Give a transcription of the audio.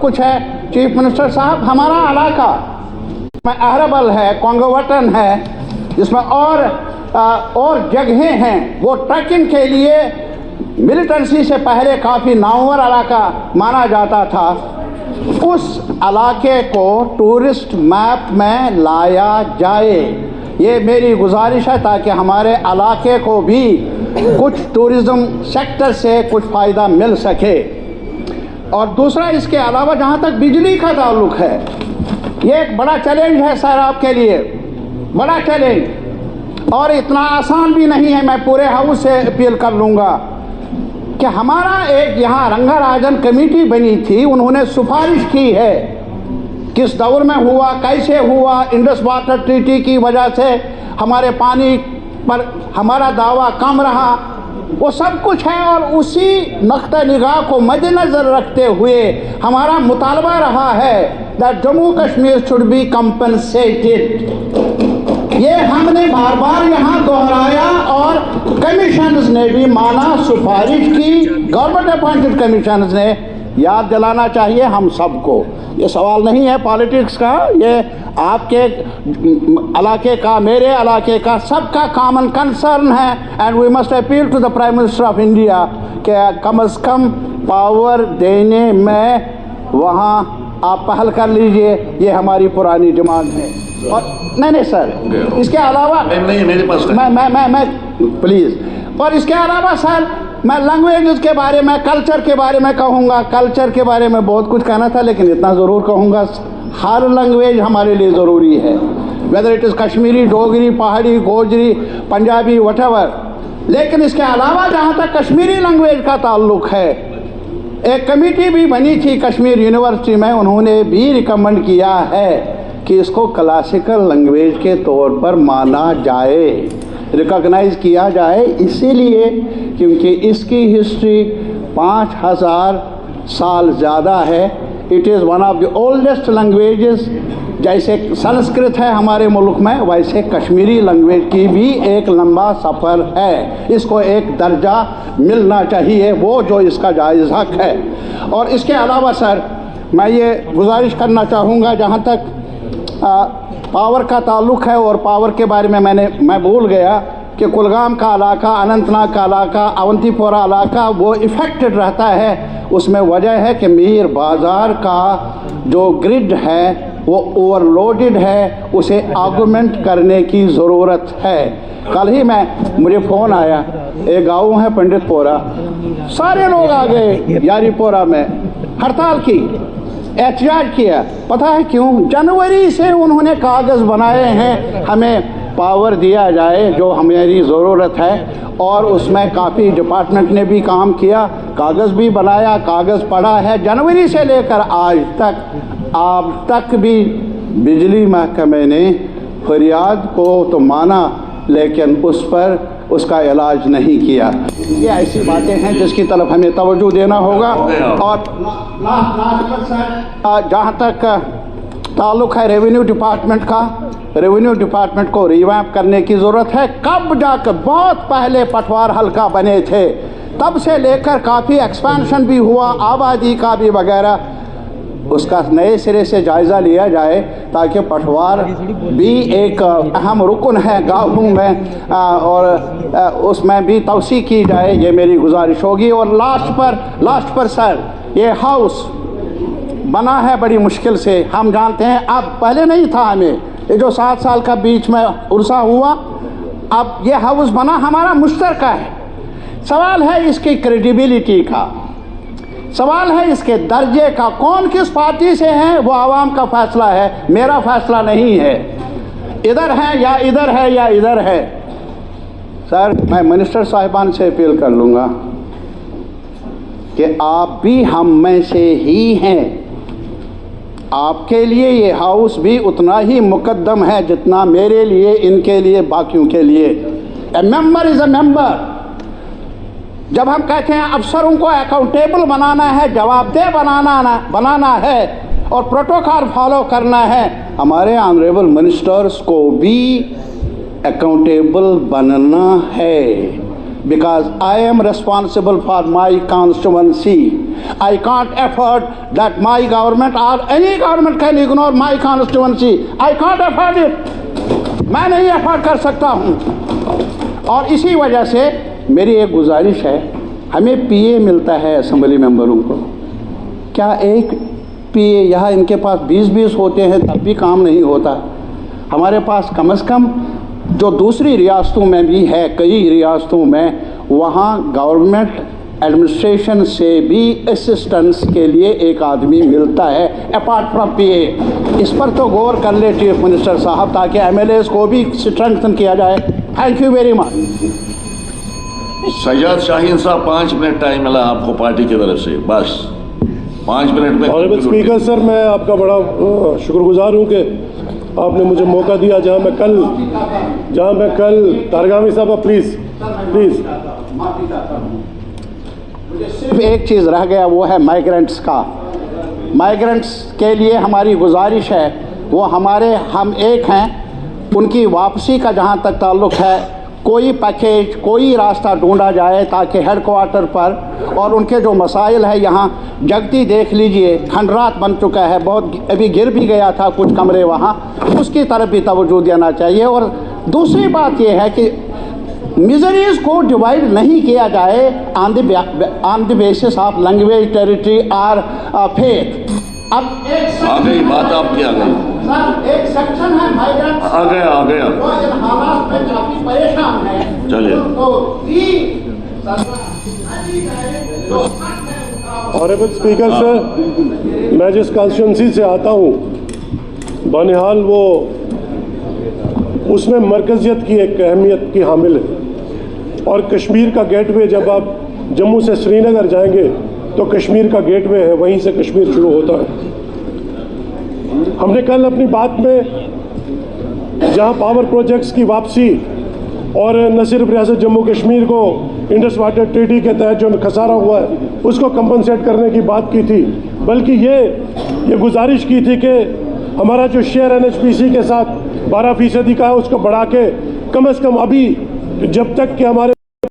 कुछ है। Chief minister साहब, हमारा इलाका में अहरबल है, कोंगोवटन है, जिसमें और जगहें हैं, वो ट्रैकिंग के लिए मिलिटेंसी से पहले काफ़ी नामवर इलाका माना जाता था। उस इलाके को टूरिस्ट मैप में लाया जाए, ये मेरी गुजारिश है, ताकि हमारे इलाके को भी कुछ टूरिज़्म सेक्टर से कुछ फ़ायदा मिल सके। और दूसरा, इसके अलावा जहाँ तक बिजली का ताल्लुक़ है, ये एक बड़ा चैलेंज है सर आपके लिए, बड़ा चैलेंज, और इतना आसान भी नहीं है। मैं पूरे हाउस से अपील कर लूँगा कि हमारा एक यहाँ रंगाराजन कमेटी बनी थी, उन्होंने सिफारिश की है, किस दौर में हुआ, कैसे हुआ, इंडस वाटर ट्रीटी की वजह से हमारे पानी पर हमारा दावा कम रहा, वो सब कुछ है। और उसी नक्ता निगाह को मद्देनज़र रखते हुए हमारा मुतालबा रहा है that Jammu Kashmir should be compensated. ये हमने बार बार यहाँ दोहराया और कमीशंस ने भी माना, सिफारिश की, गवर्नमेंट अपॉइंटेड कमीशंस ने। याद दिलाना चाहिए हम सबको, ये सवाल नहीं है पॉलिटिक्स का, ये आपके इलाके का, मेरे इलाके का, सबका कॉमन कंसर्न है। And we must appeal to the prime minister of India कि कम से कम पावर देने में वहाँ आप पहल कर लीजिए, ये हमारी पुरानी डिमांड है। और नहीं सर, इसके अलावा नहीं मेरे पास मैं प्लीज़, और इसके अलावा सर मैं लैंग्वेज के बारे में, कल्चर के बारे में कहूँगा। कल्चर के बारे में बहुत कुछ कहना था, लेकिन इतना ज़रूर कहूँगा, हर लैंग्वेज हमारे लिए ज़रूरी है, whether it is Kashmiri, Dogri, पहाड़ी, गोजरी, पंजाबी, वटेवर। लेकिन इसके अलावा जहाँ तक कश्मीरी लैंग्वेज का ताल्लुक़ है, एक कमेटी भी बनी थी कश्मीर यूनिवर्सिटी में, उन्होंने भी रिकमेंड किया है कि इसको क्लासिकल लैंग्वेज के तौर पर माना जाए, रिकॉग्नाइज किया जाए, इसीलिए क्योंकि इसकी हिस्ट्री 5000 साल ज़्यादा है। It is one of the oldest languages. जैसे संस्कृत है हमारे मुल्क में, वैसे कश्मीरी लैंग्वेज की भी एक लंबा सफ़र है, इसको एक दर्जा मिलना चाहिए, वो जो इसका जायज़ हक है। और इसके अलावा सर मैं ये गुजारिश करना चाहूँगा, जहाँ तक पावर का ताल्लुक़ है, और पावर के बारे में मैं भूल गया कि कुलगाम का इलाका, अनंतनाग का इलाका, अवंतीपोरा इलाका वो इफ़ेक्टेड रहता है। उसमें वजह है कि मीर बाज़ार का जो ग्रिड है वो ओवरलोडेड है, उसे आगमेंट करने की ज़रूरत है। कल ही मुझे फ़ोन आया, एक गाँव है पंडितपोरा, सारे लोग आ गए यारीपोरा में, हड़ताल की, एहतजाज किया। पता है क्यों? जनवरी से उन्होंने कागज़ बनाए हैं हमें पावर दिया जाए, जो हमारी ज़रूरत है। और उसमें काफ़ी डिपार्टमेंट ने भी काम किया, कागज़ भी बनाया, कागज़ पड़ा है। जनवरी से लेकर आज तक भी बिजली महकमे ने फरियाद को तो माना, लेकिन उस पर उसका इलाज नहीं किया। ये ऐसी बातें हैं जिसकी तरफ हमें तवज्जो देना होगा। और जहाँ तक ताल्लुक़ है रेवेन्यू डिपार्टमेंट का, रेवेन्यू डिपार्टमेंट को रिवैम्प करने की ज़रूरत है। कब जाकर, बहुत पहले पटवार हल्का बने थे, तब से लेकर काफ़ी एक्सपेंशन भी हुआ, आबादी का भी वगैरह, उसका नए सिरे से जायज़ा लिया जाए, ताकि पटवार भी एक अहम रुकन है गाँव में, और उसमें भी तवसी की जाए, ये मेरी गुजारिश होगी। और लास्ट पर सर, ये हाउस बना है बड़ी मुश्किल से, हम जानते हैं। अब पहले नहीं था हमें, ये जो 7 साल का बीच में उर्सा हुआ, अब ये हाउस बना हमारा मुश्तरका है। सवाल है इसकी क्रेडिबिलिटी का, सवाल है इसके दर्जे का, कौन किस पार्टी से है वो आवाम का फैसला है, मेरा फैसला नहीं है। इधर है या इधर है या इधर है। सर मैं मिनिस्टर साहिबान से अपील कर लूँगा कि आप भी हम में से ही हैं, आपके लिए ये हाउस भी उतना ही मुकद्दम है जितना मेरे लिए, इनके लिए, बाकियों के लिए। ए मेंबर इज़ अ मेंबर। जब हम कहते हैं अफसरों को अकाउंटेबल बनाना है, जवाबदेह बनाना है और प्रोटोकॉल फॉलो करना है, हमारे ऑनरेबल मिनिस्टर्स को भी अकाउंटेबल बनना है। Because I am responsible for my constituency. I can't afford that my government or any government can ignore my constituency. I can't afford it. मैं नहीं अफोर्ड कर सकता हूँ। और इसी वजह से मेरी एक गुजारिश है, हमें पीए मिलता है असेंबली मेंबरों को, क्या एक पीए यहाँ इनके पास 20-20 होते हैं तब भी काम नहीं होता। हमारे पास कम से कम जो दूसरी रियासतों में भी है, कई रियासतों में, वहाँ गवर्नमेंट एडमिनिस्ट्रेशन से भी असिस्टेंस के लिए एक आदमी मिलता है अपार्ट फ्रॉम पीए। इस पर तो गौर कर ले चीफ मिनिस्टर साहब, ताकि एमएलएस को भी स्ट्रेंथन किया जाए। Thank you very much. Sajjad Shaheen साहब 5 मिनट टाइम मिला आपको पार्टी की तरफ से, बस 5 मिनट में। ऑनरेबल स्पीकर सर, मैं आपका बड़ा शुक्रगुजार हूँ कि आपने मुझे मौका दिया, जहाँ मैं कल तारगामी साहब प्लीज़ सिर्फ एक चीज़ रह गया, वो है माइग्रेंट्स का। माइग्रेंट्स के लिए हमारी गुजारिश है, वो हम एक हैं, उनकी वापसी का जहाँ तक ताल्लुक़ है, कोई पैकेज, कोई रास्ता ढूंढा जाए ताकि हेडक्वार्टर पर, और उनके जो मसाइल है यहाँ जगती देख लीजिए, खंडरात बन चुका है, बहुत अभी गिर भी गया था कुछ कमरे वहाँ, उसकी तरफ भी तवज्जो देना चाहिए। और दूसरी बात ये है कि मिजरीज को डिवाइड नहीं किया जाए on the basis of language, territory और फेथ। अब आ गई बात आपकी, आ गई सर, एक सेक्शन है माइग्रेंट्स, आ गया वो इन हालात में काफी परेशान है। चलिए। ऑनरेबल स्पीकर सर, मैं जिस कॉन्स्टिट्यूंसी से आता हूँ बनिहाल, वो उसमें मरकज़ियत की एक अहमियत की हामिल है, और कश्मीर का गेटवे, जब आप जम्मू से श्रीनगर जाएंगे तो कश्मीर का गेटवे है, वहीं से कश्मीर शुरू होता है। हमने कल अपनी बात में जहां पावर प्रोजेक्ट्स की वापसी और न सिर्फ रियासत जम्मू कश्मीर को इंडस वाटर ट्रीटी के तहत जो खसारा हुआ है उसको कंपनसेट करने की बात की थी, बल्कि ये गुजारिश की थी कि हमारा जो शेयर NHPC के साथ 12% का है उसको बढ़ा के कम से कम अभी जब तक कि हमारे